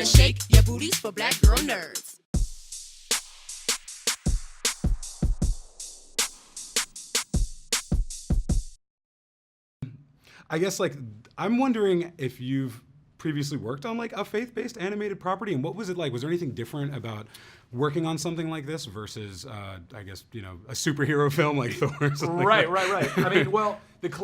Better shake your booties for black girl nerds. I guess, like, I'm wondering if you've previously worked on, like, a faith-based animated property, and what was it like? Was there anything different about working on something like this versus, I guess, you know, a superhero film like Thor or something Right. I mean, well,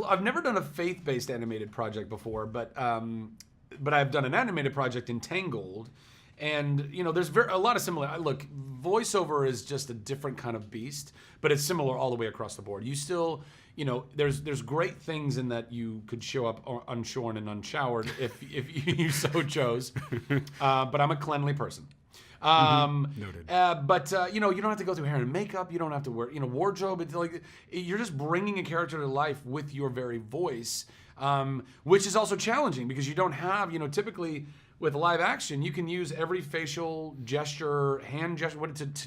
I've never done a faith-based animated project before, but I've done an animated project in Tangled, and you know, there's a lot of similar. Look, voiceover is just a different kind of beast, but it's similar all the way across the board. You still, you know, there's great things in that you could show up unshorn and unshowered if you so chose. But I'm a cleanly person. Noted. But you know, you don't have to go through hair and makeup. You don't have to wear, you know, wardrobe. It's like you're just bringing a character to life with your very voice, which is also challenging because you don't have, you know, typically with live action, you can use every facial gesture, hand gesture,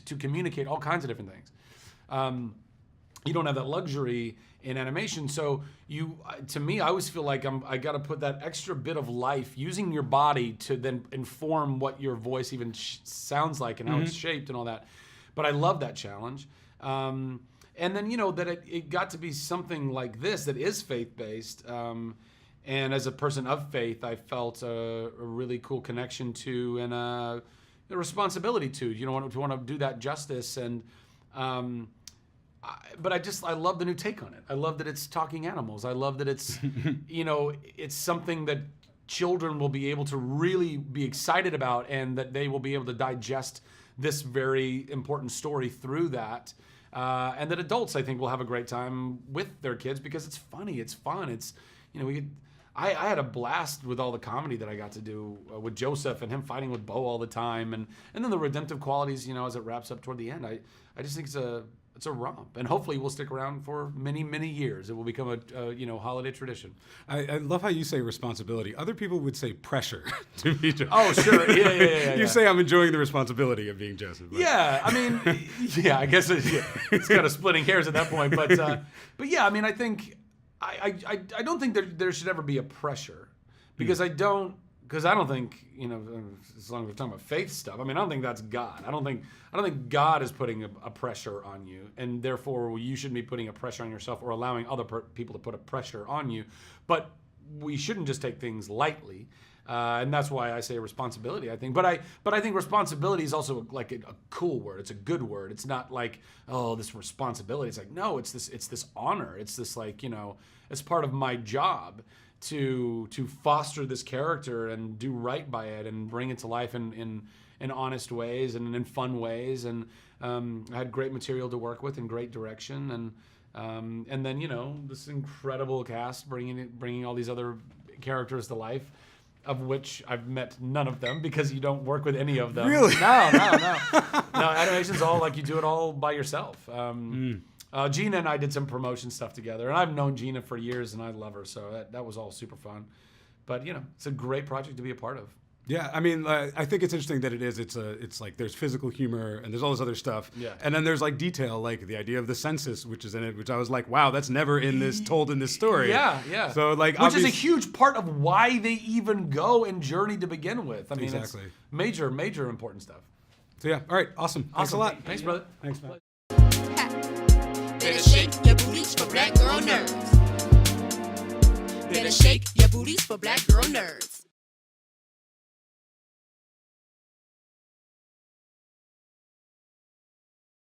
to communicate all kinds of different things. You don't have that luxury in animation, so to me, I always feel like I got to put that extra bit of life using your body to then inform what your voice even sounds like and how it's shaped and all that. But I love that challenge. And then, you know, that it got to be something like this that is faith-based. And as a person of faith, I felt a really cool connection to and a responsibility to. You know, want to do that justice and. But I love the new take on it. I love that it's talking animals. I love that it's, you know, it's something that children will be able to really be excited about and that they will be able to digest this very important story through that. And that adults, I think, will have a great time with their kids because it's funny, it's fun. It's, you know, I had a blast with all the comedy that I got to do with Joseph and him fighting with Bo all the time. And then the redemptive qualities, you know, as it wraps up toward the end. I just think it's a romp, and hopefully we'll stick around for many, many years. It will become a you know, holiday tradition. I love how you say responsibility. Other people would say pressure to me. Oh, sure. Yeah. You say I'm enjoying the resposibility of being Joseph. But. Yeah, I mean, yeah, I guess it's kind of splitting hairs at that point. But yeah, I mean, I think I don't think there should ever be a pressure because I don't think, you know, as long as we're talking about faith stuff, I mean, I don't think that's God. I don't think God is putting a pressure on you, and therefore you shouldn't be putting a pressure on yourself or allowing other people to put a pressure on you. But we shouldn't just take things lightly, and that's why I say responsibility. I think, but I think responsibility is also like a cool word. It's a good word. It's not like, oh, this responsibility. It's like, no, it's this honor. It's this, like, you know, it's part of my job to foster this character and do right by it and bring it to life in honest ways and in fun ways. And I had great material to work with and great direction. And then, you know, this incredible cast bringing all these other characters to life, of which I've met none of them because you don't work with any of them. Really? No. No, animation's all like you do it all by yourself. Gina and I did some promotion stuff together, and I've known Gina for years, and I love her, so that was all super fun. But, you know, it's a great project to be a part of. Yeah, I mean, I think it's interesting that it's like there's physical humor and there's all this other stuff. Yeah. And then there's like detail, like the idea of the census, which is in it, which I was like, wow, that's never told in this story. Yeah. So like, which is a huge part of why they even go and journey to begin with. I mean, exactly. It's major important stuff. So yeah, all right, awesome. Thanks a lot. Thanks, brother. Thanks, man. Better shake your booties for black girl nerds. Better shake your booties for black girl nerds.